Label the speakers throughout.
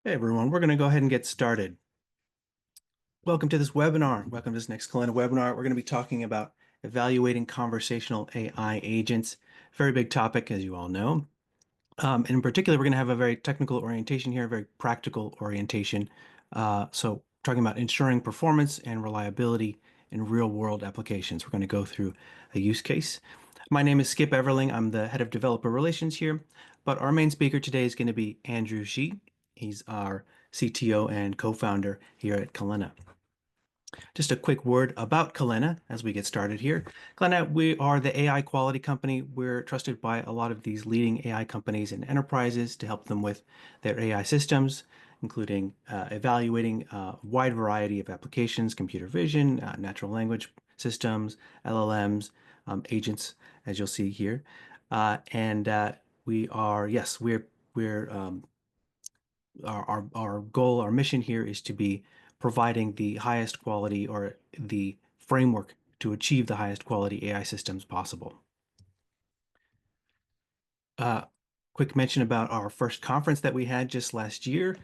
Speaker 1: Hey everyone, we're going to go ahead and get started. Welcome to this webinar. Welcome to this next Kalena webinar. We're going to be talking about evaluating conversational AI agents. Very big topic, as you all know. In particular, we're going to have a very technical orientation here, a very practical orientation. So talking about ensuring performance and reliability in real-world applications. We're going to go through a use case. My name is Skip Everling. I'm the head of developer relations here, but our main speaker today is going to be Andrew Shi. He's our CTO and co-founder here at Kalena. Just a quick word about Kalena as we get started here. Kalena, we are the AI quality company. We're trusted by a lot of these leading AI companies and enterprises to help them with their AI systems, including evaluating a wide variety of applications, computer vision, natural language systems, LLMs, agents, as you'll see here. We are, yes, we're our goal, our mission here is to be providing the highest quality or the framework to achieve the highest quality AI systems possible. Uh, Quick mention about our first conference that we had just last year.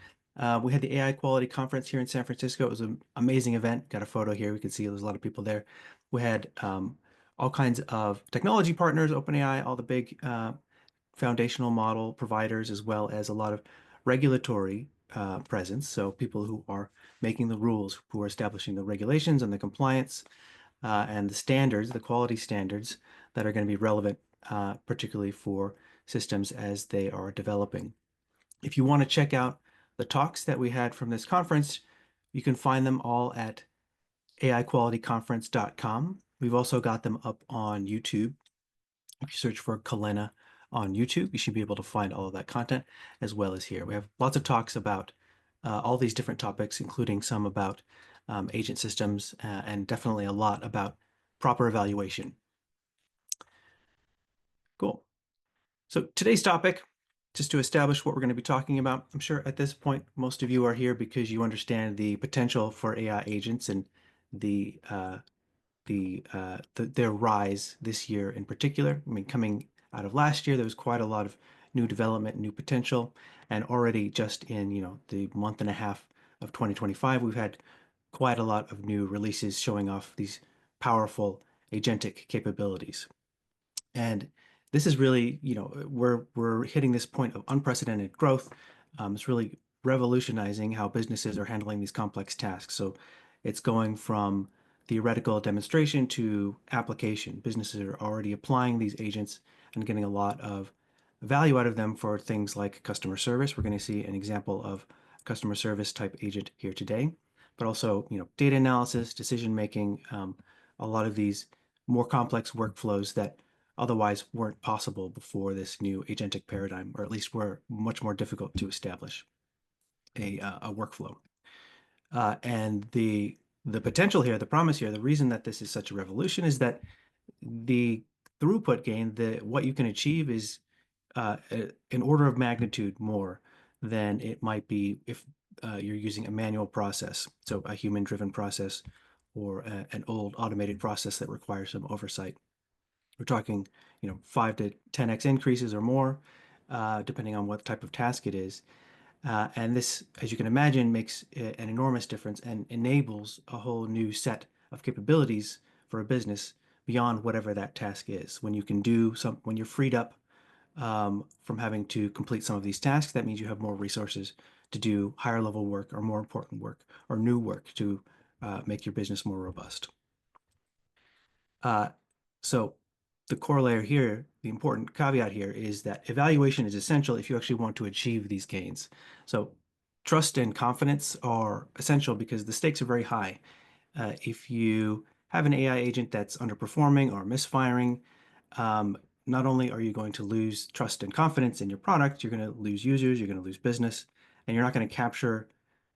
Speaker 1: We had the AI Quality Conference here in San Francisco. It was an amazing event. Got a photo here. We can see there's a lot of people there. We had all kinds of technology partners, OpenAI, all the big foundational model providers, as well as a lot of regulatory presence. So people who are making the rules, who are establishing the regulations and the compliance and the standards, the quality standards that are going to be relevant, particularly for systems as they are developing. If you want to check out the talks that we had from this conference, you can find them all at aiqualityconference.com. We've also got them up on YouTube. If you search for Kalena on YouTube, you should be able to find all of that content as well as here. We have lots of talks about all these different topics, including some about agent systems and definitely a lot about proper evaluation. Cool. So today's topic, just to establish what we're going to be talking about, I'm sure at this point most of you are here because you understand the potential for AI agents and their rise this year in particular. I mean, coming out of last year, there was quite a lot of new development, new potential, and already just in the month and a half of 2025, we've had quite a lot of new releases showing off these powerful agentic capabilities. And this is really, we're hitting this point of unprecedented growth. It's really revolutionizing how businesses are handling these complex tasks. So it's going from theoretical demonstration to application. Businesses are already applying these agents and getting a lot of value out of them for things like customer service. We're going to see an example of customer service type agent here today, but also, data analysis, decision making, a lot of these more complex workflows that otherwise weren't possible before this new agentic paradigm, or at least were much more difficult to establish a workflow. And the potential here, the promise here, the reason that this is such a revolution is that the throughput gain, what you can achieve is an order of magnitude more than it might be if you're using a manual process, so a human-driven process or an old automated process that requires some oversight. We're talking, 5 to 10x increases or more, depending on what type of task it is. And this, as you can imagine, makes an enormous difference and enables a whole new set of capabilities for a business beyond whatever that task is. When you're freed up from having to complete some of these tasks, that means you have more resources to do higher level work or more important work or new work to make your business more robust. So the corollary here, the important caveat here is that evaluation is essential if you actually want to achieve these gains. So trust and confidence are essential because the stakes are very high. If you have an AI agent that's underperforming or misfiring, not only are you going to lose trust and confidence in your product, you're going to lose users, you're going to lose business, and you're not going to capture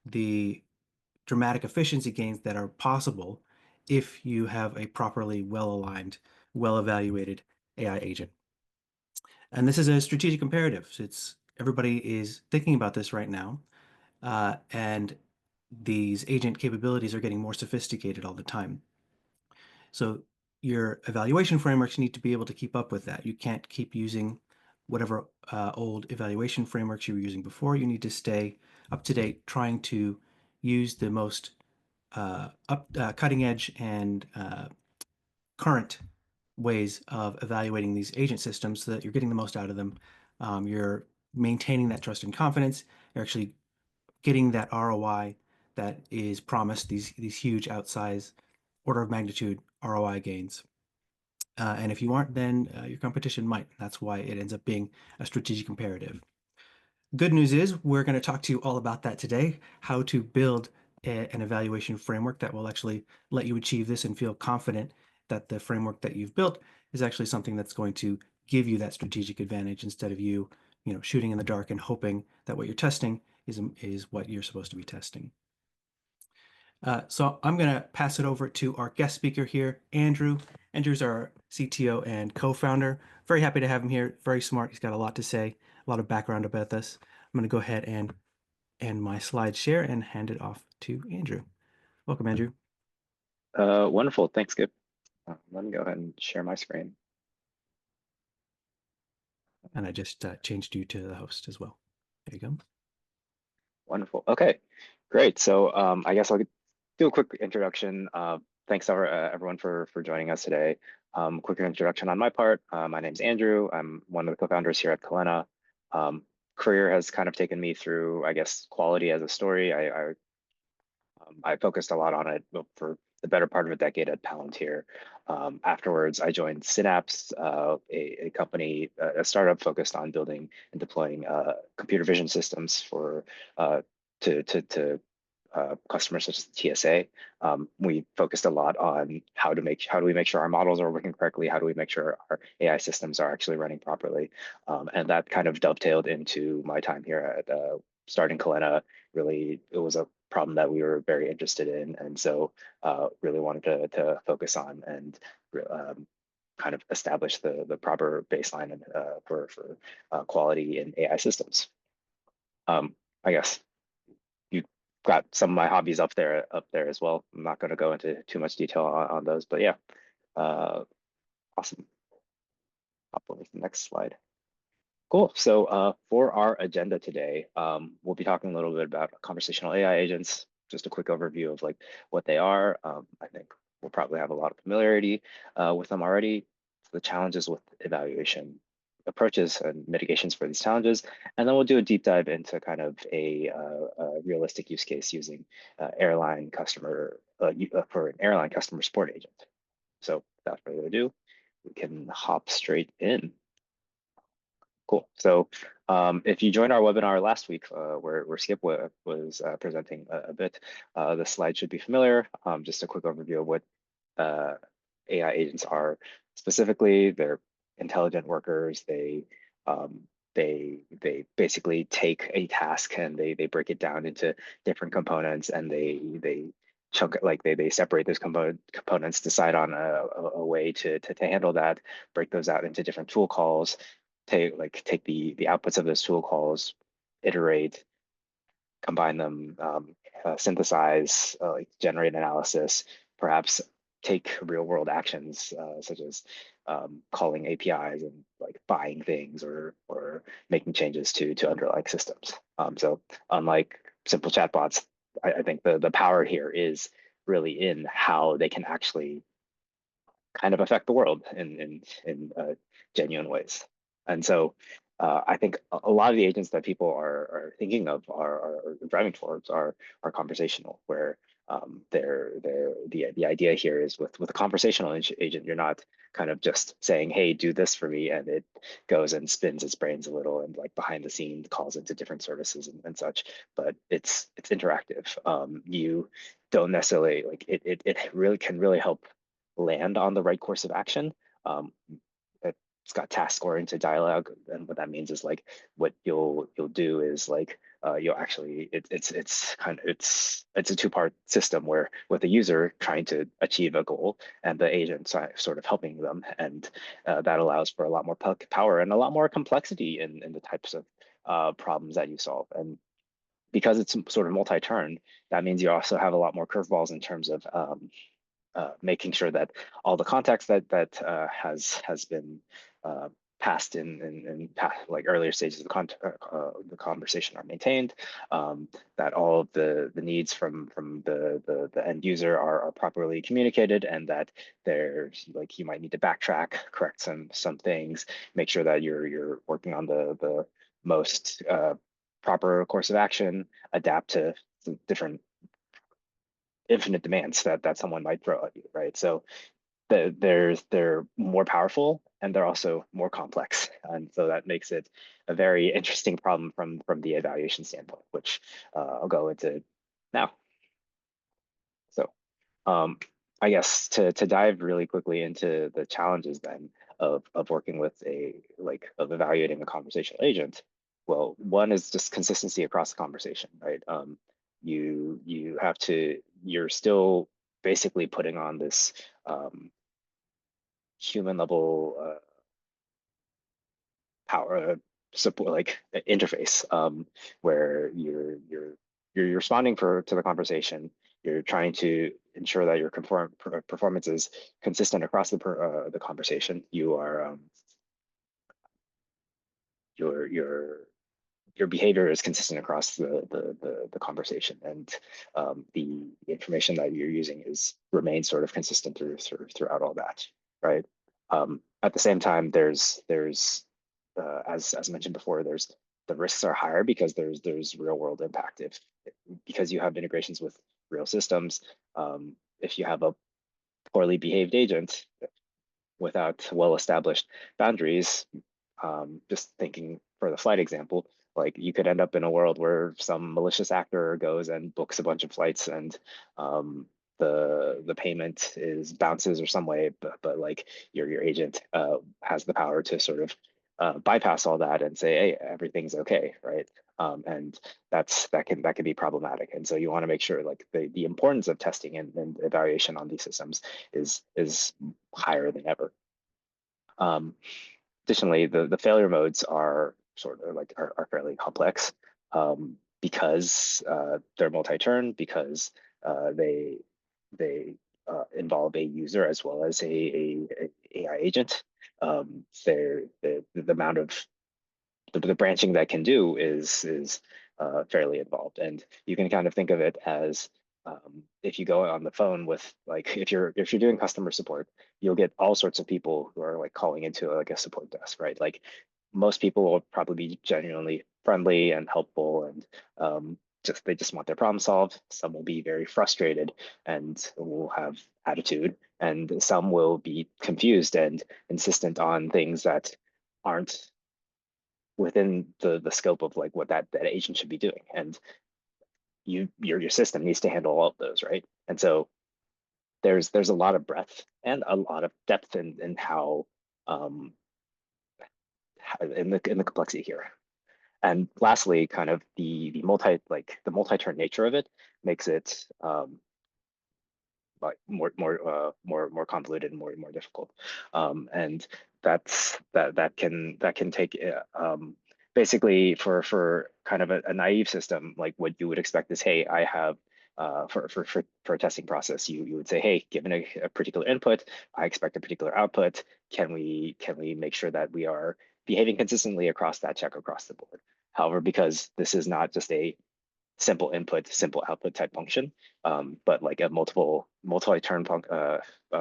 Speaker 1: the dramatic efficiency gains that are possible if you have a properly well-aligned, well-evaluated AI agent. And this is a strategic imperative. Everybody is thinking about this right now, and these agent capabilities are getting more sophisticated all the time. So your evaluation frameworks need to be able to keep up with that. You can't keep using whatever old evaluation frameworks you were using before. You need to stay up to date, trying to use the most cutting edge and current ways of evaluating these agent systems so that you're getting the most out of them. You're maintaining that trust and confidence. You're actually getting that ROI that is promised, these huge outsized order of magnitude ROI gains. And if you aren't, then your competition might. That's why it ends up being a strategic imperative. Good news is we're going to talk to you all about that today, how to build an evaluation framework that will actually let you achieve this and feel confident that the framework that you've built is actually something that's going to give you that strategic advantage instead of you, shooting in the dark and hoping that what you're testing is what you're supposed to be testing. So I'm going to pass it over to our guest speaker here, Andrew. Andrew's our CTO and co-founder. Very happy to have him here. Very smart. He's got a lot to say, a lot of background about this. I'm going to go ahead and end my slide share and hand it off to Andrew. Welcome, Andrew.
Speaker 2: Wonderful. Thanks, Skip. Let me go ahead and share my screen.
Speaker 1: And I just changed you to the host as well. There you go.
Speaker 2: Wonderful. Okay, great. So I guess I'll do a quick introduction. Thanks everyone for joining us today. Quick introduction on my part. My name's Andrew. I'm one of the co-founders here at Kalena. Career has kind of taken me through, I guess, quality as a story. I focused a lot on it for the better part of a decade at Palantir. Afterwards, I joined Synapse, a company, a startup focused on building and deploying computer vision systems for to customers such as TSA. We focused a lot on how do we make sure our models are working correctly? How do we make sure our AI systems are actually running properly? And that kind of dovetailed into my time here at starting Kalena. Really, it was a problem that we were very interested in, and so really wanted to focus on and kind of establish the proper baseline for quality in AI systems. I guess you got some of my hobbies up there as well. I'm not going to go into too much detail on those, but yeah, awesome. Hop over to the next slide. Cool. So for our agenda today, we'll be talking a little bit about conversational AI agents, just a quick overview of like what they are. I think we'll probably have a lot of familiarity with them already, the challenges with evaluation approaches and mitigations for these challenges. And then we'll do a deep dive into kind of a realistic use case using airline customer for an airline customer support agent. So without further ado, we can hop straight in. Cool. So if you joined our webinar last week, where Skip was presenting a bit, the slide should be familiar. Just a quick overview of what AI agents are. Specifically, they're intelligent workers. They basically take a task and they break it down into different components, and they chunk, like they separate those components, decide on a way to handle that, break those out into different tool calls, take the outputs of those tool calls, iterate, combine them, synthesize, like generate analysis, perhaps take real world actions such as calling APIs and like buying things or making changes to underlying systems. So unlike simple chatbots, I think the power here is really in how they can actually kind of affect the world in genuine ways. And so I think a lot of the agents that people are thinking of are driving towards are conversational, where the idea here is with a conversational agent, you're not kind of just saying, hey, do this for me, and it goes and spins its brains a little and like behind the scenes calls into different services and such, but it's interactive. You don't necessarily like it really can really help land on the right course of action. It's got task-oriented dialogue, and what that means is like what you'll do is like you'll actually it's a two-part system where with the user trying to achieve a goal and the agent sort of helping them, and that allows for a lot more power and a lot more complexity in the types of problems that you solve. And because it's sort of multi-turn, that means you also have a lot more curveballs in terms of making sure that all the context that has been past in past, like earlier stages of the conversation are maintained, that all of the needs from the end user are properly communicated, and that there's like you might need to backtrack, correct some things, make sure that you're working on the most proper course of action, adapt to the different infinite demands that someone might throw at you, right? So they're more powerful and they're also more complex, and so that makes it a very interesting problem from the evaluation standpoint, which I'll go into now. So um, I guess to dive really quickly into the challenges then of working with of evaluating a conversational agent. Well, one is just consistency across the conversation, right? You have to you're still basically putting on this human level power support like interface, where you're responding to the conversation. You're trying to ensure that your performance is consistent across the conversation. You are your your behavior is consistent across the conversation, and the information that you're using is remains sort of consistent throughout all that, right? At the same time, there's as mentioned before, there's the risks are higher because there's real world impact if because you have integrations with real systems. If you have a poorly behaved agent without well-established boundaries, just thinking for the flight example, like you could end up in a world where some malicious actor goes and books a bunch of flights, and the payment is bounces or some way, but like your agent has the power to sort of bypass all that and say, hey, everything's okay, right? And that can be problematic. And so you want to make sure like the importance of testing and evaluation on these systems is higher than ever. Um, Additionally, the failure modes are sort of like are fairly complex, because they're multi-turn, because they involve a user as well as a AI agent. The amount of the branching that can do is fairly involved, and you can kind of think of it as if you go on the phone with like if you're doing customer support, you'll get all sorts of people who are like calling into like a support desk, right? Like most people will probably be genuinely friendly and helpful, and just they just want their problem solved. Some will be very frustrated and will have attitude, and some will be confused and insistent on things that aren't within the scope of like what that agent should be doing, and your system needs to handle all of those, right? And so there's a lot of breadth and a lot of depth in how um in the complexity here. And lastly, kind of the multi-turn nature of it makes it like more convoluted and more difficult. And that can take basically for kind of a naive system, like what you would expect is, hey, I have for a testing process, you would say, hey, given a particular input, I expect a particular output. Can we make sure that we are behaving consistently across that check across the board? However, because this is not just a simple input, simple output type function, but like a multi-turn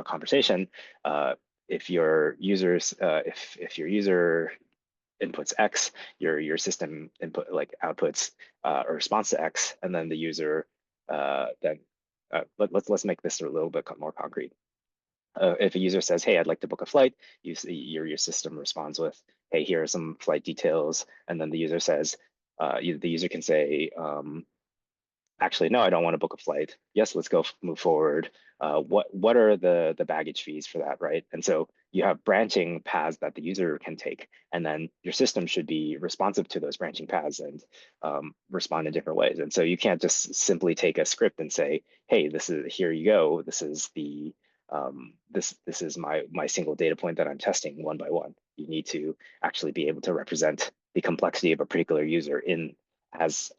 Speaker 2: conversation. If your users, if your user inputs X, your system input like outputs a response to X, and then the user then let's make this a little bit more concrete. If a user says, "Hey, I'd like to book a flight," your system responds with, "Hey, here are some flight details," and then the user says, the user can say, actually, no, I don't want to book a flight. Yes, let's go move forward. What are the baggage fees for that, right? And so you have branching paths that the user can take, and then your system should be responsive to those branching paths and respond in different ways. And so you can't just simply take a script and say, "Hey, this is here you go. This is the this is my single data point that I'm testing one by one." You need to actually be able to represent the complexity of a particular user in as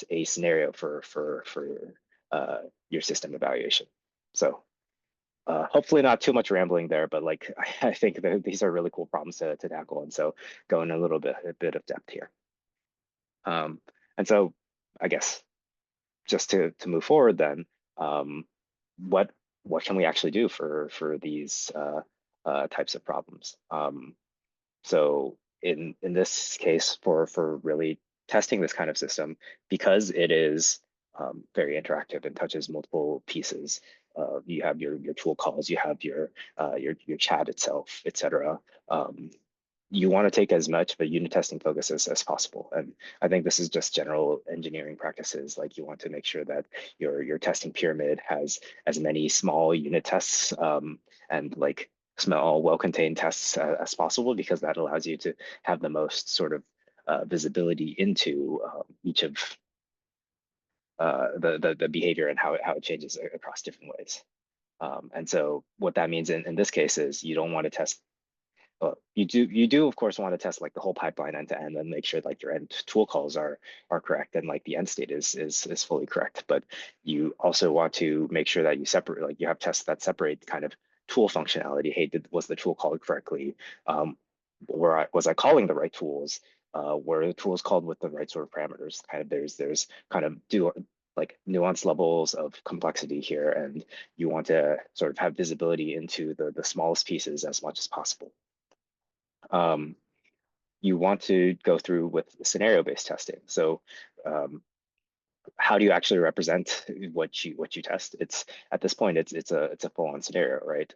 Speaker 2: a scenario for your system evaluation. So hopefully not too much rambling there, but like I think that these are really cool problems to tackle, and so go in a bit of depth here. Um, and so I guess just to move forward, then what what can we actually do for these types of problems? So in this case, for really testing this kind of system, because it is very interactive and touches multiple pieces. You have your tool calls, you have your chat itself, etc. Um, you want to take as much of a unit testing focus as possible. And I think this is just general engineering practices. Like you want to make sure that your testing pyramid has as many small unit tests and like small, well-contained tests as possible, because that allows you to have the most sort of visibility into each of the behavior and how it changes across different ways. And so what that means in this case is you don't want to test you do of course want to test like the whole pipeline end to end and make sure like your end tool calls are correct and like the end state is fully correct. But you also want to make sure that you separate, like you have tests that separate kind of tool functionality. Hey, was the tool called correctly? Was I calling the right tools? Were the tools called with the right sort of parameters? Kind of there's kind of do like nuance levels of complexity here, and you want to sort of have visibility into the smallest pieces as much as possible. Um, you want to go through with scenario-based testing. So how do you actually represent what you test? It's at this point it's a full-on scenario, right?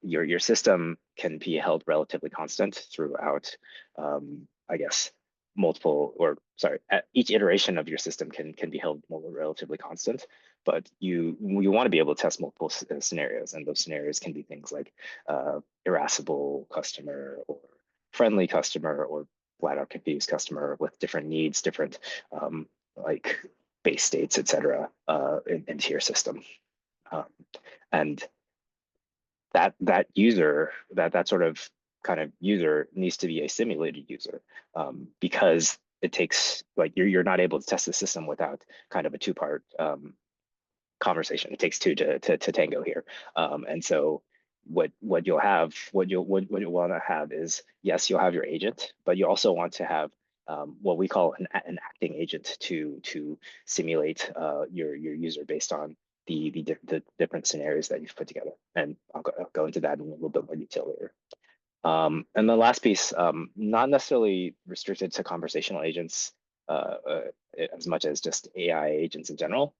Speaker 2: Your system can be held relatively constant throughout, I guess, multiple, or sorry, at each iteration of your system can be held more relatively constant, but you want to be able to test multiple scenarios, and those scenarios can be things like irascible customer, or friendly customer, or flat out confused customer with different needs, different like base states, et cetera, into your system. Um, and that sort of kind of user needs to be a simulated user, because it takes, like, you're not able to test the system without kind of a two-part conversation. It takes two to tango here. And so what you'll want to have is, yes, you'll have your agent, but you also want to have what we call an acting agent to simulate your user based on the different scenarios that you've put together. And I'll go into that in a little bit more detail later. And the last piece, not necessarily restricted to conversational agents as much as just AI agents in general.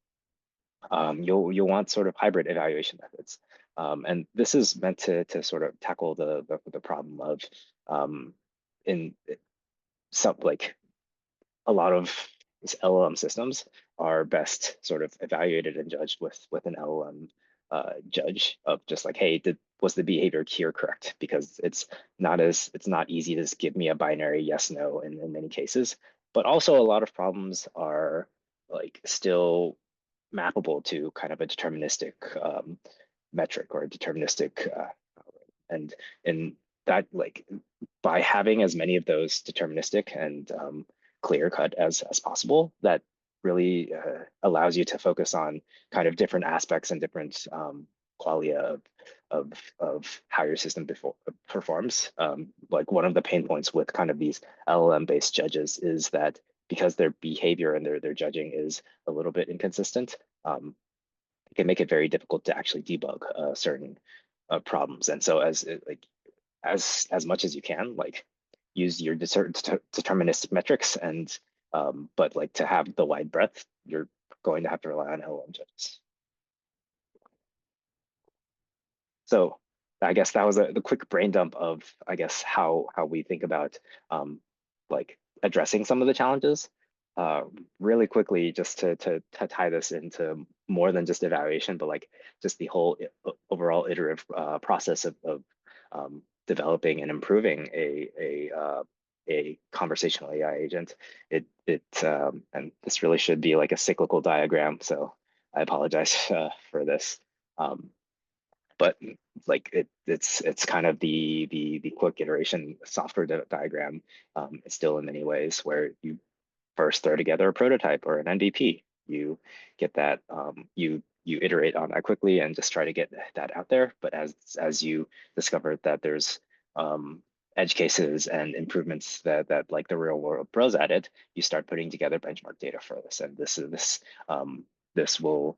Speaker 2: You'll want sort of hybrid evaluation methods, and this is meant to sort of tackle the problem of in some, like, a lot of these LLM systems are best sort of evaluated and judged with an LLM judge of just like, hey, was the behavior here correct? Because it's not easy to just give me a binary yes no in many cases, but also a lot of problems are like still mappable to kind of a deterministic metric, or a deterministic and in that, like, by having as many of those deterministic and clear cut as possible, that really allows you to focus on kind of different aspects and different qualia of how your system performs. Like one of the pain points with kind of these LLM based judges is that because their behavior and their judging is a little bit inconsistent, it can make it very difficult to actually debug certain problems. And so as much as you can, like, use your deterministic metrics, and but like to have the wide breadth, you're going to have to rely on LLM judges. So I guess that was the quick brain dump of, I guess, how we think about like addressing some of the challenges. Really quickly, just to tie this into more than just evaluation, but like just the whole overall iterative process of developing and improving a conversational AI agent. And this really should be like a cyclical diagram, so I apologize for this. Um, but like it's kind of the quick iteration software diagram. It's still in many ways where you first throw together a prototype or an MVP. You get that, you you iterate on that quickly and just try to get that out there. But as you discover that there's edge cases and improvements that like the real world throws at it, you start putting together benchmark data for this. And this will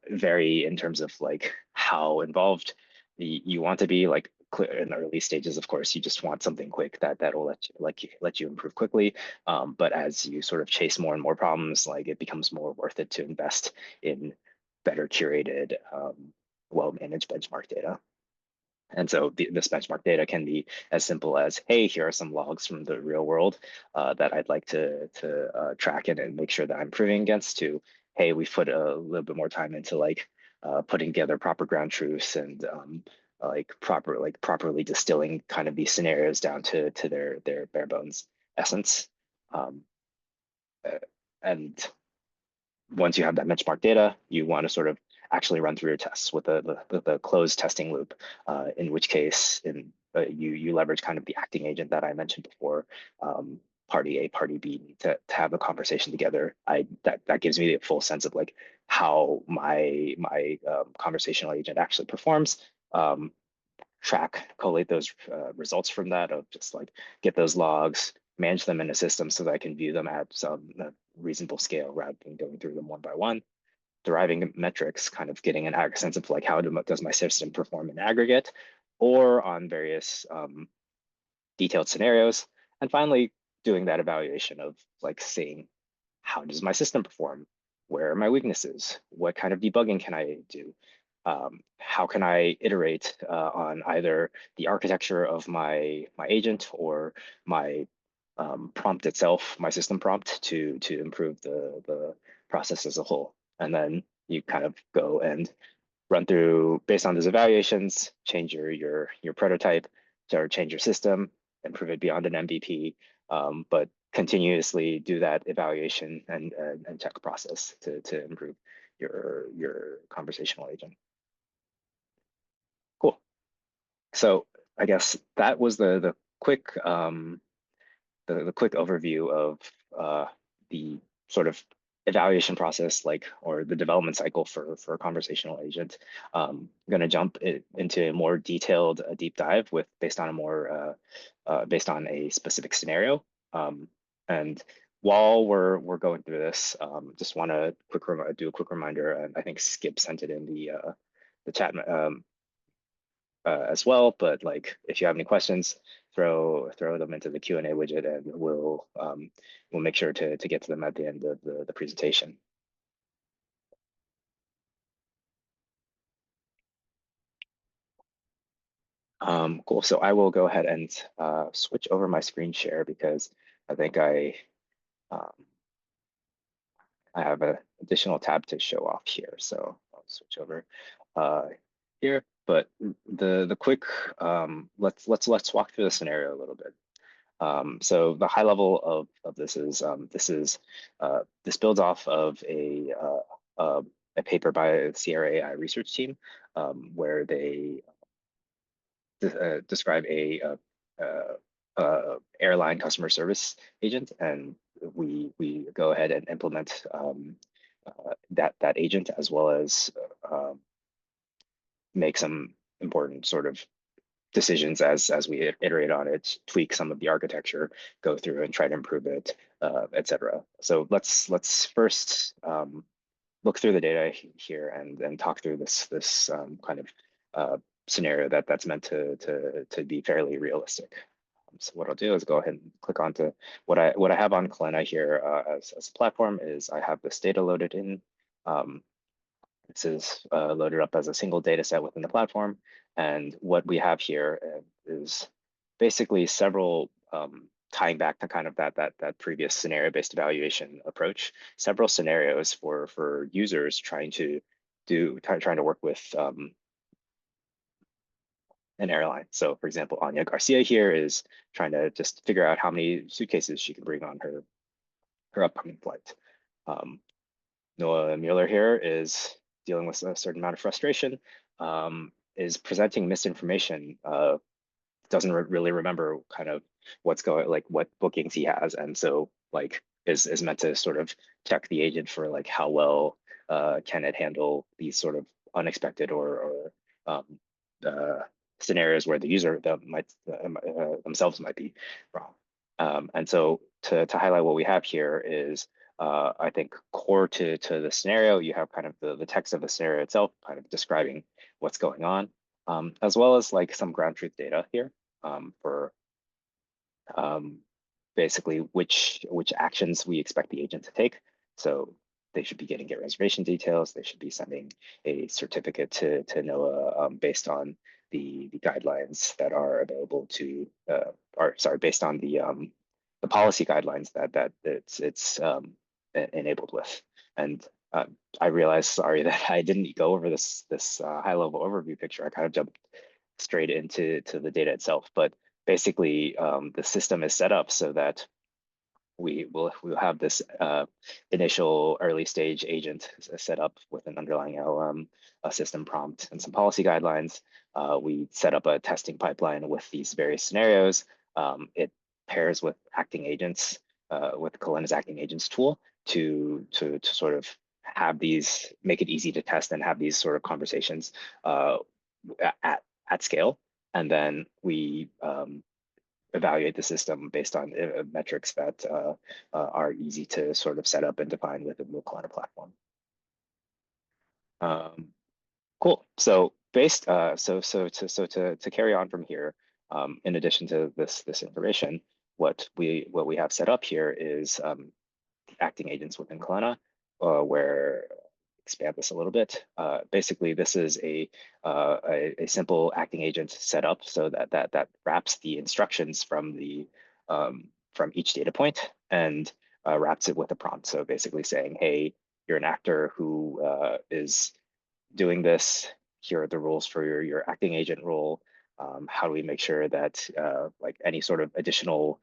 Speaker 2: vary in terms of like how involved you want to be. Like clear in the early stages, of course, you just want something quick that'll let you improve quickly. But as you sort of chase more and more problems, like it becomes more worth it to invest in better curated, well-managed benchmark data. And so this benchmark data can be as simple as, hey, here are some logs from the real world that I'd like to track and make sure that I'm improving against, to, hey, we've put a little bit more time into like putting together proper ground truths and properly distilling kind of these scenarios down to their bare bones essence. Um, uh, and once you have that benchmark data, you want to sort of actually run through your tests with the closed testing loop, in which case you leverage kind of the acting agent that I mentioned before. Party A, party B need to have a conversation together. That gives me the full sense of like how my conversational agent actually performs. Collate those results from that, of just like get those logs, manage them in a system so that I can view them at some reasonable scale rather than going through them one by one, deriving metrics, kind of getting an sense of like does my system perform in aggregate or on various detailed scenarios, and finally doing that evaluation of like seeing how does my system perform, where are my weaknesses, what kind of debugging can I do, how can I iterate on either the architecture of my agent or my prompt itself, my system prompt, to improve the process as a whole. And then you kind of go and run through, based on those evaluations, change your prototype, or change your system, improve it beyond an MVP, but continuously do that evaluation and check process to improve your conversational agent. Cool. So I guess that was the quick the quick overview of the sort of evaluation process, like, or the development cycle for a conversational agent. I'm going to jump into a more detailed deep dive with based on a more based on a specific scenario. And while we're going through this, just want to do a quick reminder, and I think Skip sent it in the chat as well. But like, if you have any questions, throw them into the Q&A widget, and we'll make sure to get to them at the end of the presentation. Cool. So I will go ahead and switch over my screen share, because I think um, I have an additional tab to show off here. So I'll switch over here. But the quick let's walk through the scenario a little bit. So the high level of this is this builds off of a paper by the Sierra AI research team, where they describe airline customer service agent, and we go ahead and implement that agent, as well as make some important sort of decisions as we iterate on it, tweak some of the architecture, go through and try to improve it, etc. So let's first look through the data here and talk through this kind of scenario that's meant to be fairly realistic. So what I'll do is go ahead and click onto what I have on Kalena here as a platform. Is I have this data loaded in. This is loaded up as a single data set within the platform. And what we have here is basically several, tying back to kind of that previous scenario-based evaluation approach, several scenarios for users trying to work with an airline. So for example, Anya Garcia here is trying to just figure out how many suitcases she can bring on her upcoming flight. Noah Mueller here is dealing with a certain amount of frustration, is presenting misinformation, doesn't really remember kind of what's going, like what bookings he has. And so like is meant to sort of check the agent for like how well can it handle these sort of unexpected or um, uh, scenarios where the user themselves might be wrong. And so to highlight what we have here is I think core to the scenario, you have kind of the text of the scenario itself, kind of describing what's going on, as well as like some ground truth data here for um, basically which actions we expect the agent to take. So they should be getting get reservation details. They should be sending a certificate to NOAA based on the guidelines that are available to, or sorry, based on the policy guidelines that it's enabled with. And I realized, sorry, that I didn't go over this high level overview picture. I kind of jumped straight into the data itself, but basically the system is set up so that we'll have this initial early stage agent set up with an underlying LLM, a system prompt, and some policy guidelines. We set up a testing pipeline with these various scenarios. It pairs with acting agents, with Kalena's acting agents tool to sort of have these, make it easy to test and have these sort of conversations at scale. And then we evaluate the system based on metrics that are easy to sort of set up and define within the Kalena platform. Cool. So based to carry on from here, in addition to this information, what we have set up here is acting agents within Kalena, where expand this a little bit. Basically, this is a simple acting agent setup so that wraps the instructions from from each data point and wraps it with a prompt. So basically saying, hey, you're an actor who is doing this. Here are the rules for your acting agent role. How do we make sure that like any sort of additional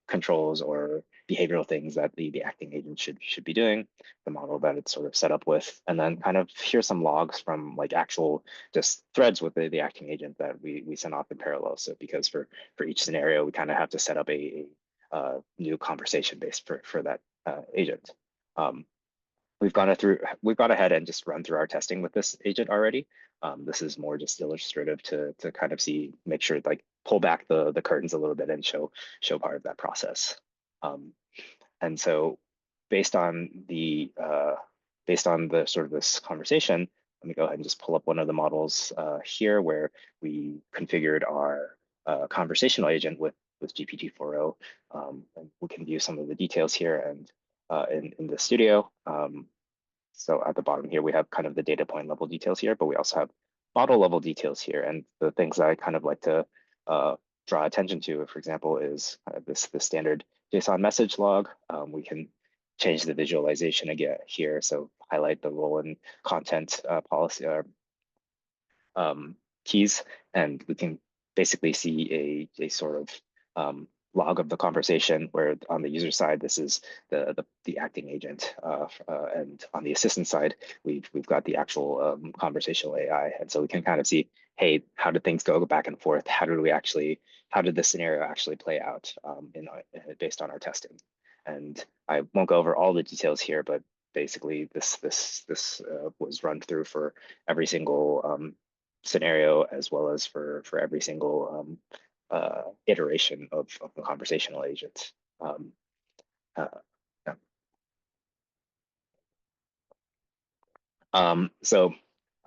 Speaker 2: controls or behavioral things that the acting agent should be doing, the model that it's sort of set up with, and then kind of here's some logs from like actual just threads with the acting agent that we send off in parallel. So because for each scenario, we kind of have to set up a new conversation base for that agent. We've gone ahead and just run through our testing with this agent already. This is more just illustrative to kind of see, make sure like pull back the curtains a little bit and show part of that process. And so based on the sort of this conversation, let me go ahead and just pull up one of the models here where we configured our conversational agent with GPT-4o. And we can view some of the details here and in the studio. So at the bottom here, we have kind of the data point level details here, but we also have model level details here. And the things that I kind of like to draw attention to, for example, is this standard JSON message log. We can change the visualization again here. So highlight the role and content policy keys, and we can basically see a sort of log of the conversation where on the user side, this is the acting agent, and on the assistant side, we've got the actual conversational AI. And so we can kind of see, hey, how did things go back and forth? How did the scenario actually play out based on our testing? And I won't go over all the details here, but basically this was run through for every single scenario as well as for every single iteration of the conversational agent. Uh, yeah. So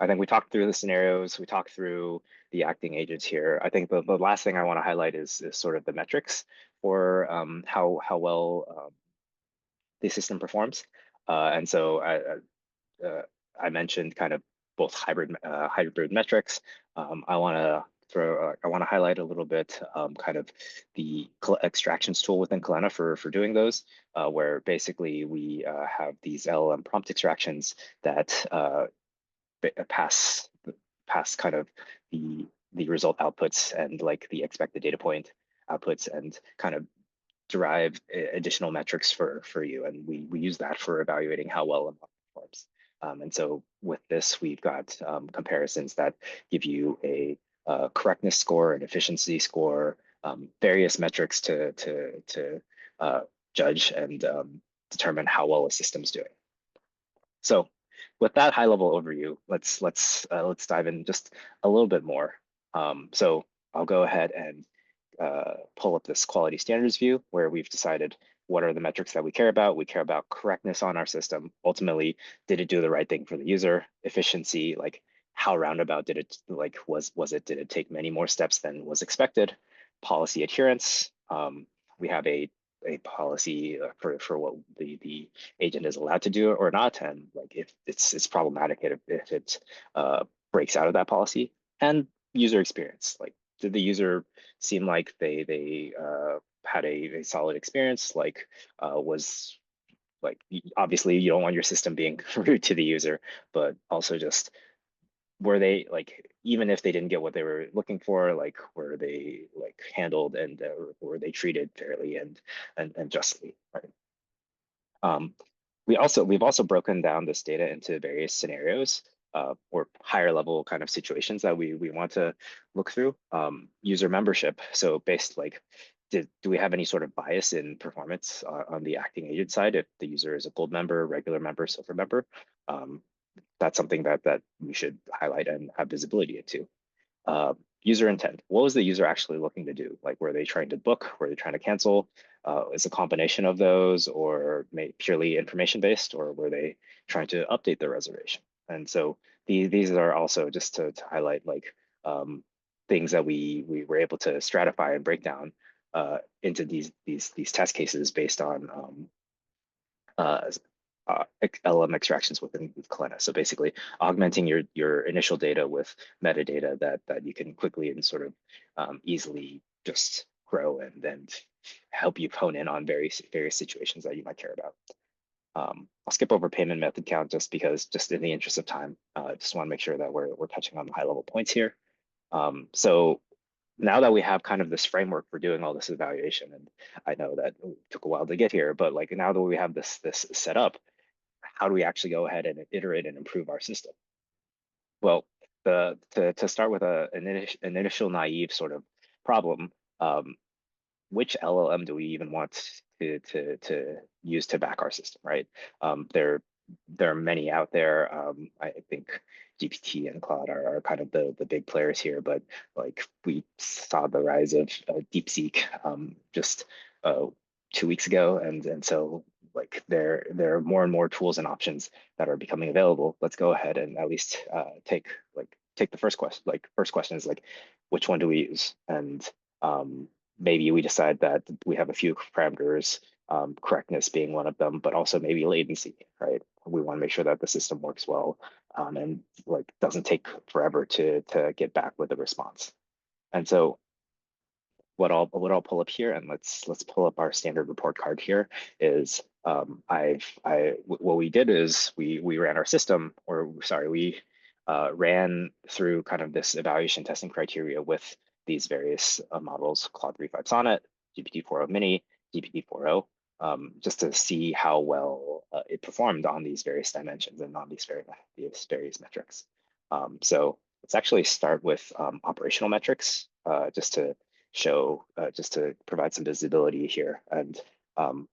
Speaker 2: I think we talked through the scenarios, we talked through the acting agents here. I think the last thing I want to highlight is sort of the metrics for how well the system performs. And so I mentioned kind of both hybrid metrics. I want to highlight a little bit kind of the extractions tool within Kalena for doing those, where basically we have these LLM prompt extractions that pass kind of the result outputs and like the expected data point outputs and kind of derive additional metrics for you. And we use that for evaluating how well a model performs. And so with this, we've got comparisons that give you a correctness score, an efficiency score, various metrics to judge and determine how well a system's doing. So with that high level overview, let's dive in just a little bit more. So I'll go ahead and pull up this quality standards view where we've decided what are the metrics that we care about. We care about correctness on our system. Ultimately, did it do the right thing for the user? Efficiency, like how roundabout did it, like did it take many more steps than was expected? Policy adherence. We have a policy for what the agent is allowed to do or not, and like if it's problematic if it breaks out of that policy. And user experience, like did the user seem like they had a solid experience? Like was like obviously you don't want your system being rude to the user, but also just were they like even if they didn't get what they were looking for, like were they like handled and were they treated fairly and justly, right? Um, we've also broken down this data into various scenarios or higher level kind of situations that we want to look through. User membership. So based like, do we have any sort of bias in performance on the acting agent side if the user is a gold member, regular member, silver member? Um, that's something that we should highlight and have visibility into. User intent. What was the user actually looking to do? Like, were they trying to book? Were they trying to cancel? Is a combination of those, or purely information based, or were they trying to update their reservation? And so these are also just to highlight like things that we were able to stratify and break down into these test cases based on uh, LM extractions within Kalena. So basically augmenting your initial data with metadata that you can quickly and sort of easily just grow and help you hone in on various situations that you might care about. I'll skip over payment method count just because, just in the interest of time, just want to make sure that we're touching on the high level points here. So now that we have kind of this framework for doing all this evaluation, and I know that it took a while to get here, but like now that we have this set up, how do we actually go ahead and iterate and improve our system? Well, to start with an initial naive sort of problem, um, which LLM do we even want to use to back our system, right? There are many out there. I think GPT and Claude are kind of the big players here, but like we saw the rise of DeepSeek just uh, 2 weeks ago, and so like there are more and more tools and options that are becoming available. Let's go ahead and at least take the first question. Like first question is like, which one do we use? And maybe we decide that we have a few parameters, correctness being one of them, but also maybe latency, right? We want to make sure that the system works well and like doesn't take forever to get back with the response. And so what I'll pull up here, and let's pull up our standard report card here, is what we did is we ran our system, or sorry, we ran through kind of this evaluation testing criteria with these various models: Claude 3.5 Sonnet, GPT-4o Mini, GPT-4o, just to see how well it performed on these various dimensions and on these various metrics. So let's actually start with operational metrics, just to provide some visibility here. And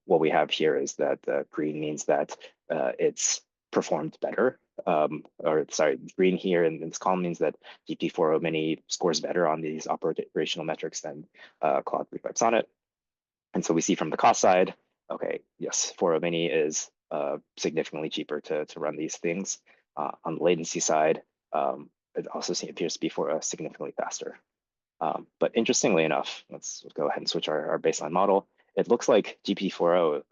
Speaker 2: what we have here is that green means that it's performed better. Or sorry, green here in this column means that GPT-4o Mini scores better on these operational metrics than Claude 3.5 Sonnet. And so we see from the cost side, okay, yes, 4o Mini is significantly cheaper to run these things. On the latency side, it also appears to be significantly faster. But interestingly enough, let's go ahead and switch our baseline model. It looks like GPT-4o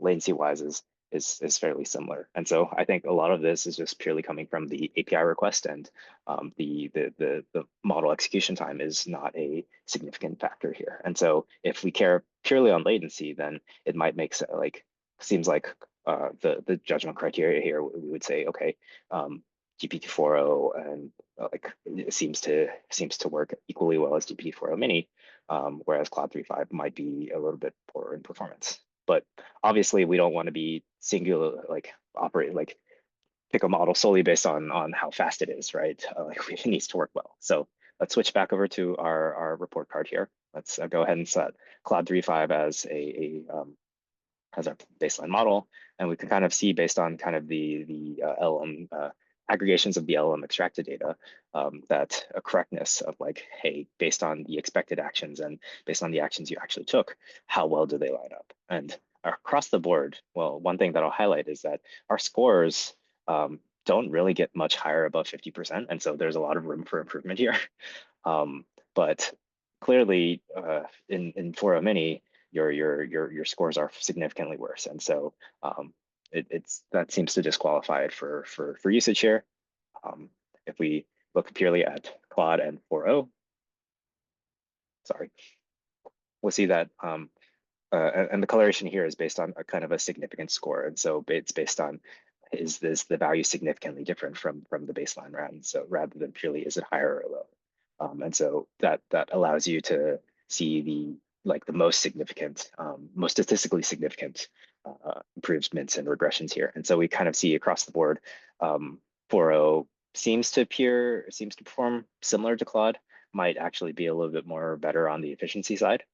Speaker 2: latency-wise is fairly similar. And so I think a lot of this is just purely coming from the API request, and the model execution time is not a significant factor here. And so if we care purely on latency, then it might make seems like the judgment criteria here, we would say, okay, GPT-4o and like it seems to work equally well as GPT-4o Mini, whereas Claude 3.5 might be a little bit poorer in performance. But obviously, we don't want to be singular, like operate like pick a model solely based on how fast it is, right? Like it needs to work well. So let's switch back over to our report card here. Let's go ahead and set Claude 3.5 as as our baseline model, and we can kind of see based on kind of the LM aggregations of the LM extracted data, that a correctness of like, hey, based on the expected actions and based on the actions you actually took, how well do they line up? And across the board, well, one thing that I'll highlight is that our scores don't really get much higher above 50%, and so there's a lot of room for improvement here. But clearly, in 4.0 mini, your scores are significantly worse, and so it's that seems to disqualify it for usage here. If we look purely at Claude and 4.0, sorry, we'll see that and the coloration here is based on a kind of a significant score, and so it's based on is this the value significantly different from the baseline round, so rather than purely is it higher or lower. And so that allows you to see the most significant, most statistically significant improvements and regressions here. And so we kind of see across the board, 4.0 seems to perform similar to Claude, might actually be a little bit more better on the efficiency side.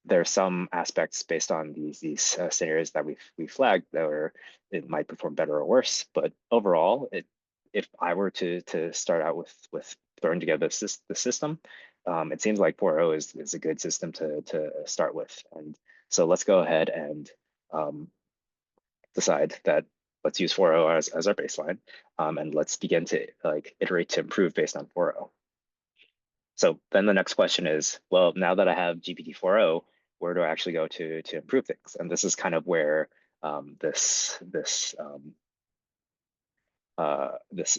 Speaker 2: There are some aspects based on these scenarios that we flagged that it might perform better or worse, but overall, if I were to start out with throwing together the system, it seems like 4.0 is a good system to start with. And so let's go ahead and decide that let's use 4.0 as our baseline, and let's begin to like iterate to improve based on 4.0. So then the next question is, well, now that I have GPT 4.0, where do I actually go to improve things? And this is kind of where this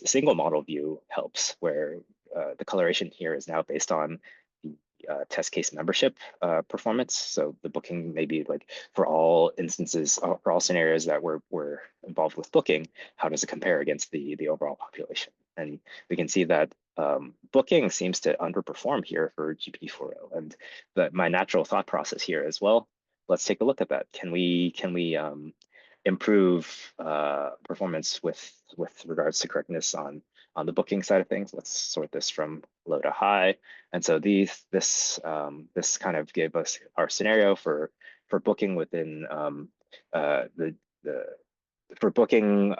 Speaker 2: single model view helps, where the coloration here is now based on the test case membership performance. So the booking maybe like for all instances, for all scenarios that were involved with booking, how does it compare against the overall population? And we can see that booking seems to underperform here for GPT-4o. And my natural thought process here is, well, let's take a look at that. Can we improve performance with regards to correctness on the booking side of things? Let's sort this from low to high. And so this kind of gave us our scenario for booking within for booking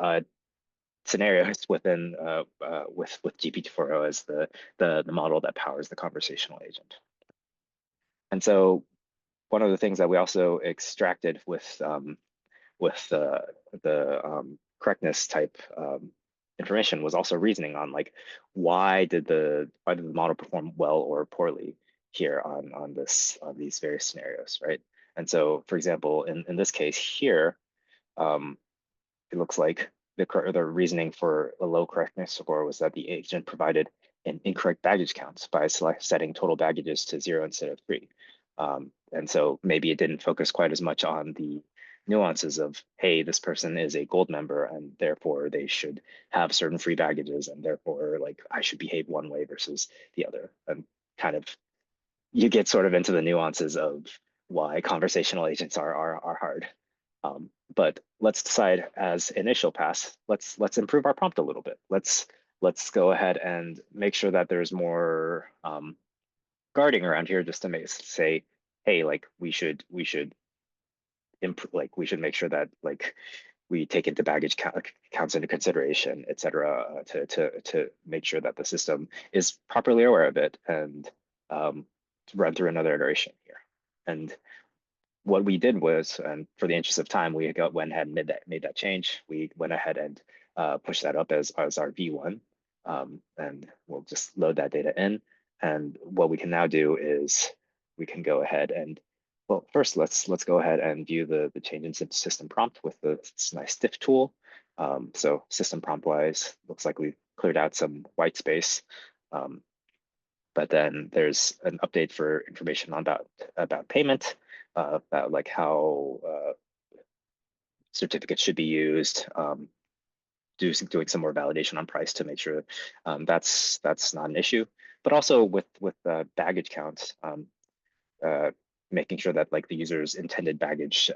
Speaker 2: scenarios within with GPT-4o as the model that powers the conversational agent. And so one of the things that we also extracted with the correctness type information was also reasoning on like why did the model perform well or poorly here on these various scenarios, right? And so, for example, in this case here, it looks like the reasoning for a low correctness score was that the agent provided an incorrect baggage count by setting total baggages to 0 instead of 3. And so maybe it didn't focus quite as much on the nuances of, hey, this person is a gold member and therefore they should have certain free baggages and therefore like I should behave one way versus the other. And kind of you get sort of into the nuances of why conversational agents are hard. But let's decide as initial pass, let's improve our prompt a little bit. Let's go ahead and make sure that there's more guarding around here just to say, hey, like we should improve, like we should make sure that like we take into baggage counts into consideration, et cetera, to make sure that the system is properly aware of it and run through another iteration here. And what we did was, and for the interest of time, we went ahead and made that change. We went ahead and pushed that up as our V1, and we'll just load that data in. And what we can now do is we can go ahead and, well, first let's go ahead and view the change in system prompt with this nice diff tool. So system prompt wise, looks like we've cleared out some white space. But then there's an update for information about payment, about like how certificates should be used, doing some more validation on price to make sure that's not an issue. But also with baggage counts, making sure that like the user's intended baggage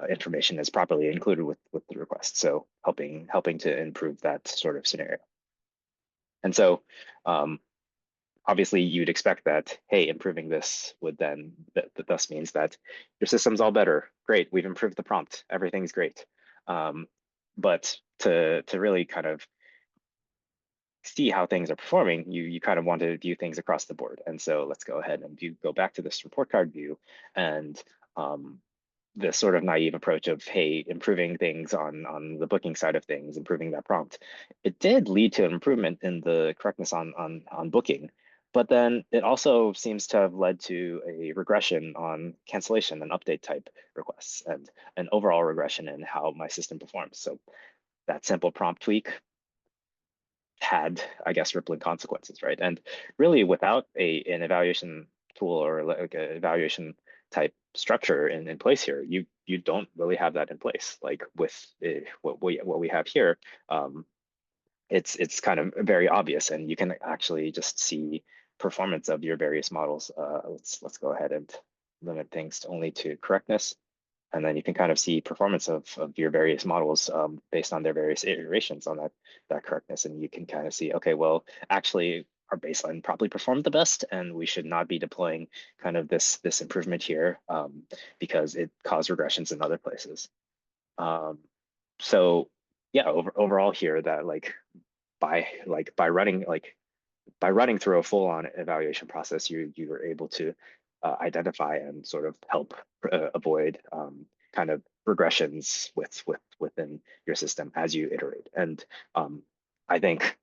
Speaker 2: information is properly included with the request. So helping to improve that sort of scenario. And so obviously you'd expect that, hey, improving this would then that thus means that your system's all better. Great, we've improved the prompt. Everything's great. Um, but to really kind of see how things are performing, you kind of want to view things across the board. And so let's go ahead and go back to this report card view and this sort of naive approach of, hey, improving things on the booking side of things, improving that prompt. It did lead to an improvement in the correctness on booking, but then it also seems to have led to a regression on cancellation and update type requests and an overall regression in how my system performs. So that simple prompt tweak had, I guess, rippling consequences, right? And really, without an evaluation tool or like an evaluation type structure in place here, you don't really have that in place. Like with what we have here, it's kind of very obvious, and you can actually just see performance of your various models. Let's go ahead and limit things only to correctness. And then you can kind of see performance of your various models based on their various iterations on that correctness. And you can kind of see, okay, well, actually, our baseline probably performed the best, and we should not be deploying kind of this improvement here because it caused regressions in other places. Um, so yeah, overall here, that by running through a full-on evaluation process, you were able to identify and sort of help avoid kind of regressions within your system as you iterate. And I think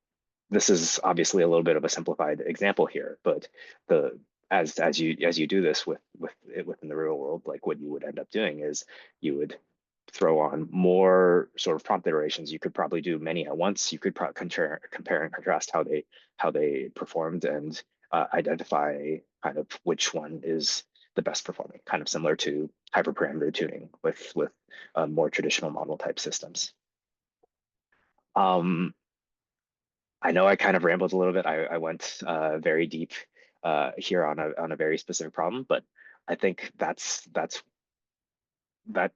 Speaker 2: this is obviously a little bit of a simplified example here, but the as you do this with it within the real world, like what you would end up doing is you would throw on more sort of prompt iterations. You could probably do many at once. You could compare and contrast how they performed and identify kind of which one is the best performing, kind of similar to hyperparameter tuning with more traditional model type systems. Um, I know I kind of rambled a little bit. I went very deep here on a very specific problem, but I think that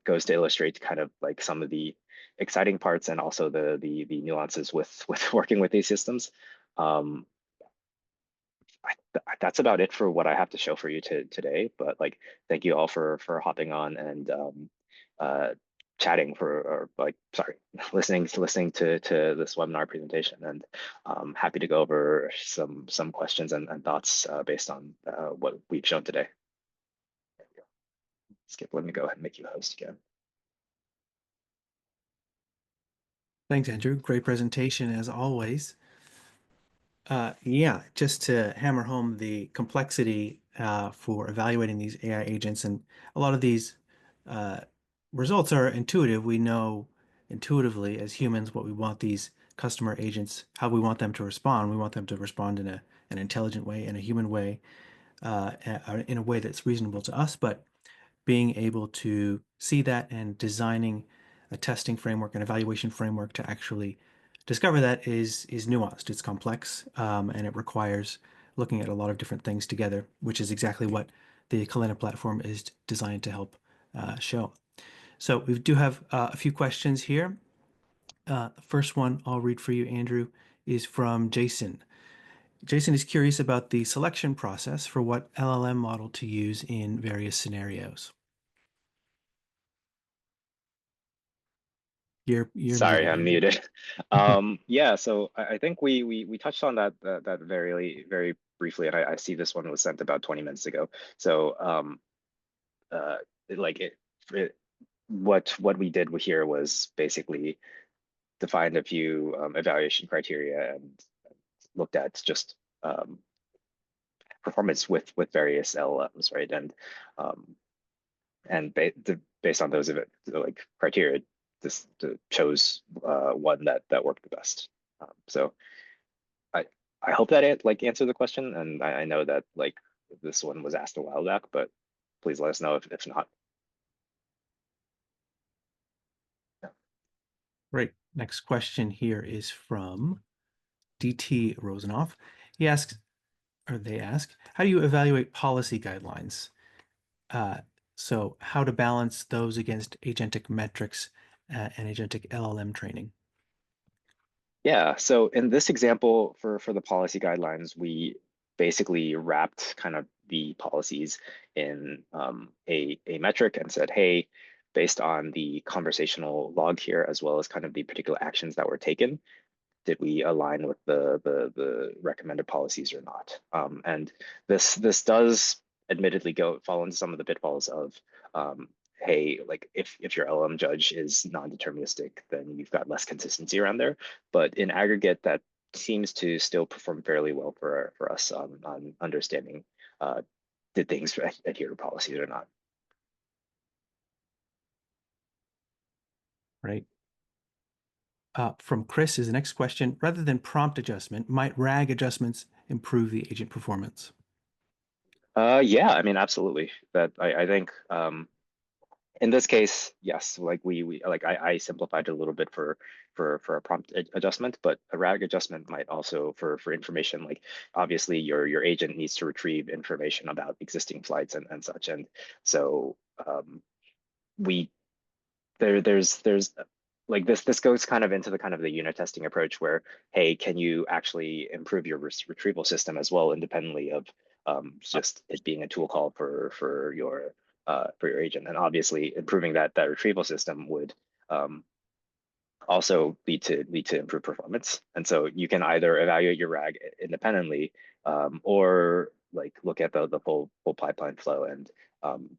Speaker 2: goes to illustrate kind of like some of the exciting parts and also the nuances with working with these systems. Um, that's about it for what I have to show for you today. But like, thank you all for hopping on and uh, chatting or like, sorry, listening to this webinar presentation. And happy to go over some questions and thoughts based on what we've shown today. There we go. Skip, let me go ahead and make you host again.
Speaker 1: Thanks, Andrew. Great presentation as always. Yeah, just to hammer home the complexity for evaluating these AI agents, and a lot of these uh, results are intuitive. We know intuitively as humans what we want these customer agents, how we want them to respond. We want them to respond in an intelligent way, in a human way, in a way that's reasonable to us, but being able to see that and designing a testing framework, an evaluation framework to actually discover that is nuanced. It's complex, and it requires looking at a lot of different things together, which is exactly what the Kalena platform is designed to help show. So we do have a few questions here. The first one I'll read for you, Andrew, is from Jason. Jason is curious about the selection process for what LLM model to use in various scenarios. You're
Speaker 2: Sorry,
Speaker 1: muted,
Speaker 2: I'm
Speaker 1: Andrew.
Speaker 2: muted. Yeah, so I think we touched on that very briefly, and I see this one was sent about 20 minutes ago. So uh, like it what we did here was basically defined a few evaluation criteria and looked at just performance with various LLMs, right? Um, based on those like criteria, this chose one that worked the best. So I I hope that it like answered the question, and I know that like this one was asked a while back, but please let us know if not. Yeah.
Speaker 1: Great. Next question here is from DT Rosenoff. He asks, or they ask, how do you evaluate policy guidelines? Uh, so how to balance those against agentic metrics and agentic LLM training?
Speaker 2: Yeah, so in this example for the policy guidelines, we basically wrapped kind of the policies in a metric and said, hey, based on the conversational log here, as well as kind of the particular actions that were taken, did we align with the recommended policies or not? And this does admittedly go fall into some of the pitfalls of hey, like if your LM judge is non-deterministic, then you've got less consistency around there. But in aggregate, that seems to still perform fairly well for us on understanding did things adhere to policies or not.
Speaker 1: Right. From Chris is the next question. Rather than prompt adjustment, might RAG adjustments improve the agent performance?
Speaker 2: Yeah, I mean, absolutely. That I think in this case, yes, like we like I simplified it a little bit for a prompt adjustment, but a RAG adjustment might also for information like obviously your agent needs to retrieve information about existing flights and such. And so we there's like this goes kind of into the kind of the unit testing approach where, hey, can you actually improve your retrieval system as well independently of just it being a tool call for your agent? And obviously improving that retrieval system would also lead to improved performance. And so you can either evaluate your RAG independently or like look at the full pipeline flow um,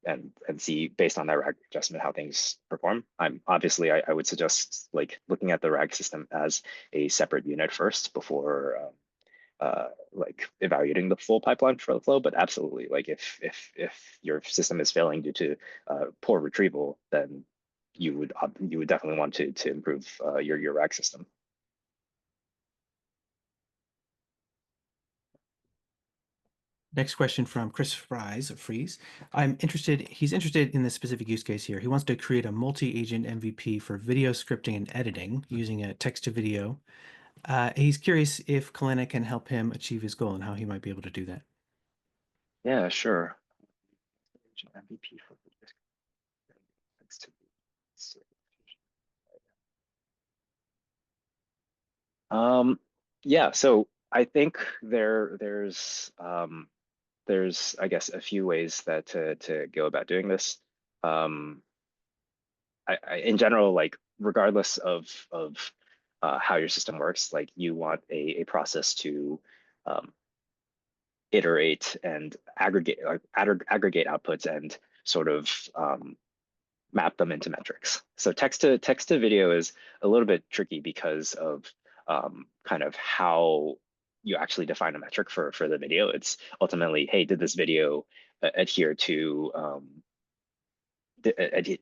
Speaker 2: and see based on that RAG adjustment how things perform. I would suggest like looking at the RAG system as a separate unit first before like evaluating the full pipeline for the flow. But absolutely, like if your system is failing due to poor retrieval, then you would definitely want to improve your RAG system.
Speaker 1: Next question from Chris Fries. He's interested in this specific use case here. He wants to create a multi-agent MVP for video scripting and editing using a text to video. He's curious if Kalena can help him achieve his goal and how he might be able to do that.
Speaker 2: Yeah, sure. MVP for um, yeah, so I think there's I guess a few ways that to go about doing this. Um, in general, like regardless of how your system works, like you want a process to um, iterate and aggregate outputs and sort of map them into metrics. So text to video is a little bit tricky because of kind of how you actually define a metric for the video. It's ultimately, hey, did this video adhere to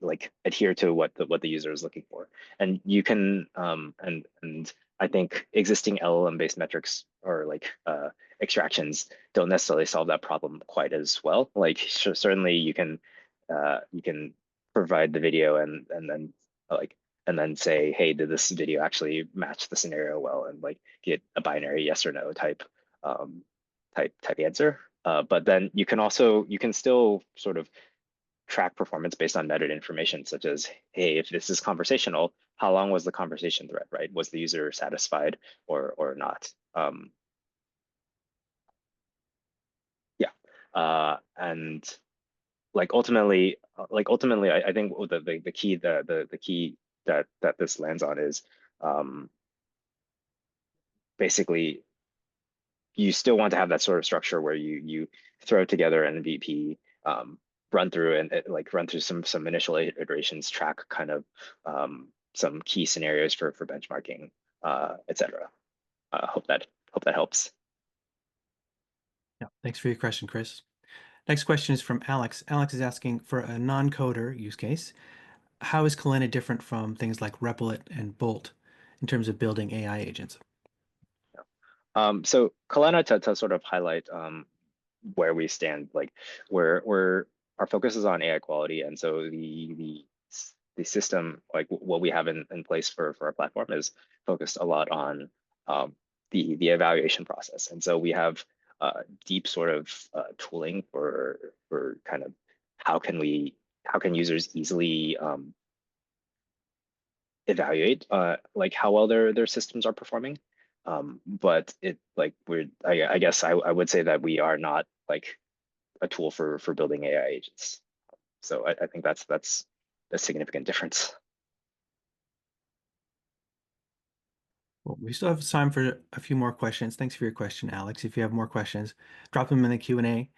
Speaker 2: like adhere to what the user is looking for? And you can and I think existing LLM based metrics or like extractions don't necessarily solve that problem quite as well. Like certainly you can provide the video and then like and then say, hey, did this video actually match the scenario well, and like get a binary yes or no um, type answer. But then you can still sort of track performance based on metadata information, such as, hey, if this is conversational, how long was the conversation thread, right? Was the user satisfied or not? Yeah, and I think the key the key that this lands on is um, basically you still want to have that sort of structure where you throw together an MVP, run through and like run through some initial iterations, track kind of some key scenarios for benchmarking, etc. Hope that helps.
Speaker 1: Yeah, thanks for your question, Chris. Next question is from Alex. Alex is asking for a non-coder use case. How is Kalena different from things like Replit and Bolt in terms of building AI agents?
Speaker 2: So Kalena to sort of highlight where we stand, like we're our focus is on AI quality, and so the system, like what we have in place for our platform, is focused a lot on the evaluation process, and so we have deep sort of tooling for kind of how can users easily evaluate like how well their systems are performing. But it like I guess I would say that we are not like a tool for building AI agents. So I think that's a significant difference.
Speaker 1: Well, we still have time for a few more questions. Thanks for your question, Alex. If you have more questions, drop them in the Q&A.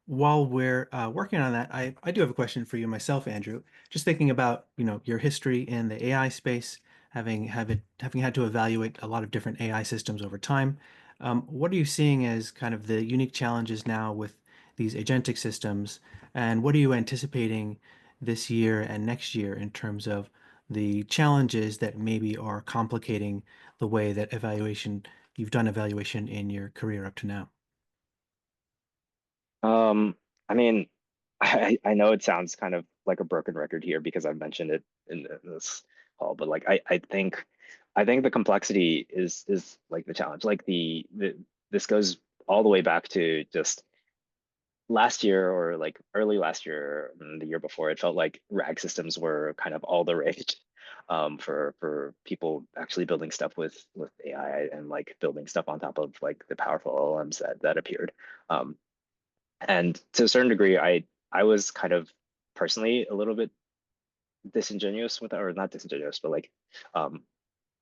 Speaker 1: While we're working on that, I do have a question for you myself, Andrew. Just thinking about, your history in the AI space, having had to evaluate a lot of different AI systems over time. What are you seeing as kind of the unique challenges now with these agentic systems, and what are you anticipating this year and next year in terms of the challenges that maybe are complicating the way that you've done evaluation in your career up to now?
Speaker 2: Um, I mean, I know it sounds kind of like a broken record here because I've mentioned it in this call, but like I think the complexity is like the challenge. Like the this goes all the way back to just last year or like early last year, the year before. It felt like RAG systems were kind of all the rage for people actually building stuff with AI and like building stuff on top of like the powerful LLMs that appeared. Um, and to a certain degree, I was kind of personally a little bit disingenuous with, or not disingenuous, but um,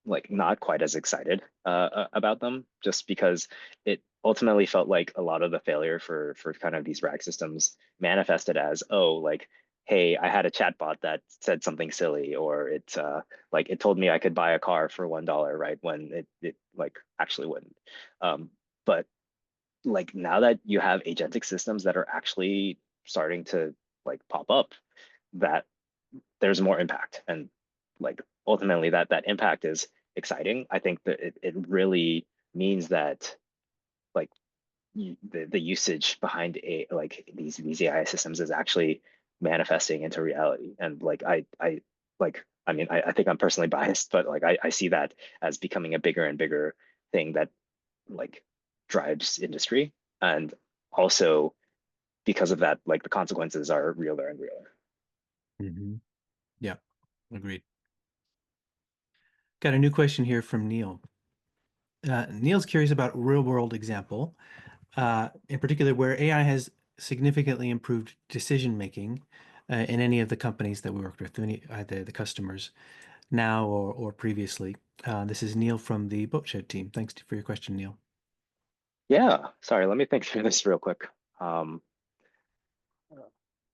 Speaker 2: like not quite as excited about them, just because it ultimately felt like a lot of the failure for kind of these RAG systems manifested as, oh, like, hey, I had a chatbot that said something silly, or it like it told me I could buy a car for $1, right? When it like actually wouldn't. But like now that you have agentic systems that are actually starting to like pop up, that there's more impact, and like ultimately that impact is exciting. I think that it really means that like the usage behind a like these AI systems is actually manifesting into reality. And like I like I mean I think I'm personally biased, but like I see that as becoming a bigger and bigger thing that like drives industry. And also because of that, like the consequences are realer and realer.
Speaker 1: Hmm. Yeah, agreed. Got a new question here from Neil. Neil's curious about real-world example, in particular where AI has significantly improved decision making in any of the companies that we worked with, either the customers now or previously. This is Neil from the Boat Shed team. Thanks for your question, Neil.
Speaker 2: Yeah, sorry, let me think through this real quick. Um,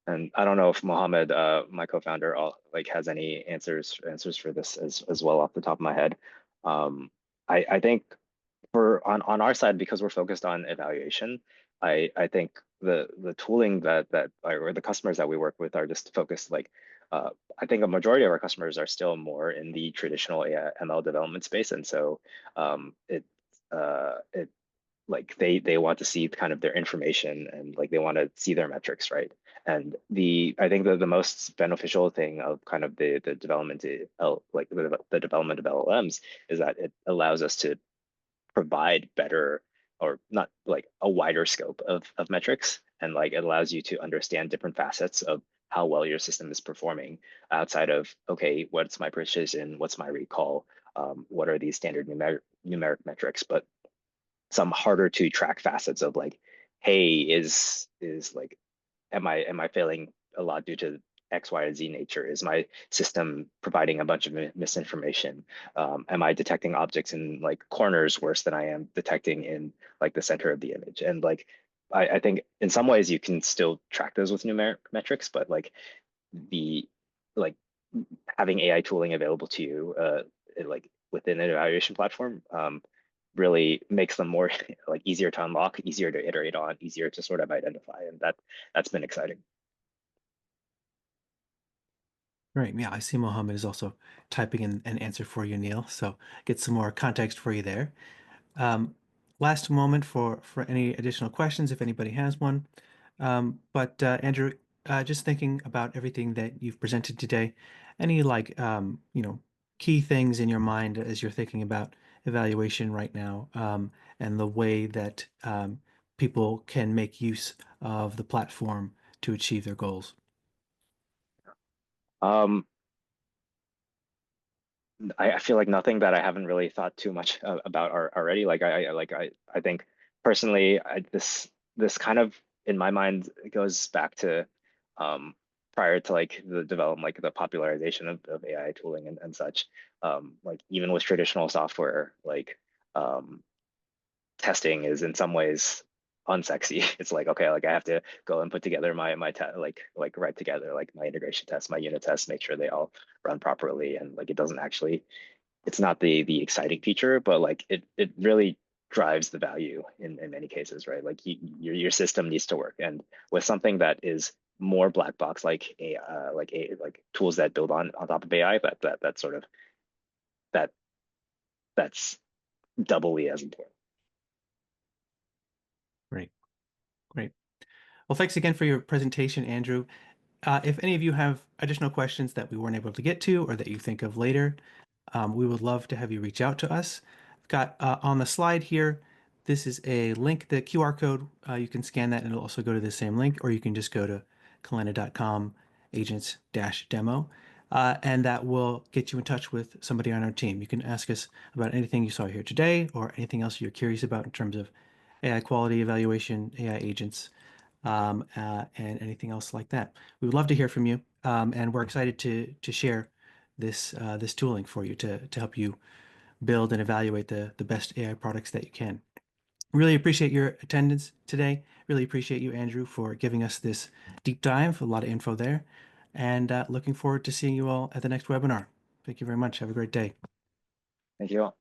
Speaker 2: and I don't know if Mohammed, my co-founder, like has any answers for this as well off the top of my head. I think for on our side, because we're focused on evaluation, I think the tooling that or the customers that we work with are just focused like I think a majority of our customers are still more in the traditional AI, ML development space, and so it like they want to see kind of their information, and like they want to see their metrics, right? And the I think the most beneficial thing of kind of the development like the development of LLMs is that it allows us to provide better, or not like a wider scope of metrics, and like it allows you to understand different facets of how well your system is performing outside of, okay, what's my precision, what's my recall, what are these standard numeric metrics, but some harder to track facets of like, hey, is like, am I failing a lot due to X, Y, or Z nature? Is my system providing a bunch of misinformation? Am I detecting objects in like corners worse than I am detecting in like the center of the image? And like, I think in some ways you can still track those with numeric metrics, but like the like having AI tooling available to you, like within an evaluation platform, really makes them more like easier to unlock, easier to iterate on, easier to sort of identify, and that's been exciting.
Speaker 1: Right. Yeah, I see Mohammed is also typing in an answer for you, Neil. So get some more context for you there. Um, Last moment for any additional questions, if anybody has one. But Andrew, just thinking about everything that you've presented today, any key things in your mind as you're thinking about evaluation right now, and the way that people can make use of the platform to achieve their goals?
Speaker 2: Um, I feel like nothing that I haven't really thought too much about already. Like I think personally, this kind of in my mind goes back to um, prior to like the development, like the popularization of AI tooling and such. Like even with traditional software, like um, testing is in some ways unsexy. It's like, okay, like I have to go and put together like write together like my integration tests, my unit tests, make sure they all run properly, and like it doesn't actually, it's not the exciting feature, but like it really drives the value in many cases, right? Like your system needs to work, and with something that is more black box like tools that build on top of AI, that sort of that that's doubly as important.
Speaker 1: Great, great. Well, thanks again for your presentation, Andrew. If any of you have additional questions that we weren't able to get to or that you think of later, we would love to have you reach out to us. I've got on the slide here, this is a link, the QR code. You can scan that and it'll also go to the same link, or you can just go to kalena.com agents-demo, and that will get you in touch with somebody on our team. You can ask us about anything you saw here today or anything else you're curious about in terms of AI quality evaluation, AI agents, and anything else like that. We would love to hear from you, and we're excited to share this tooling for you to help you build and evaluate the best AI products that you can. Really appreciate your attendance today. Really appreciate you, Andrew, for giving us this deep dive. A lot of info there, and looking forward to seeing you all at the next webinar. Thank you very much. Have a great day.
Speaker 2: Thank you all.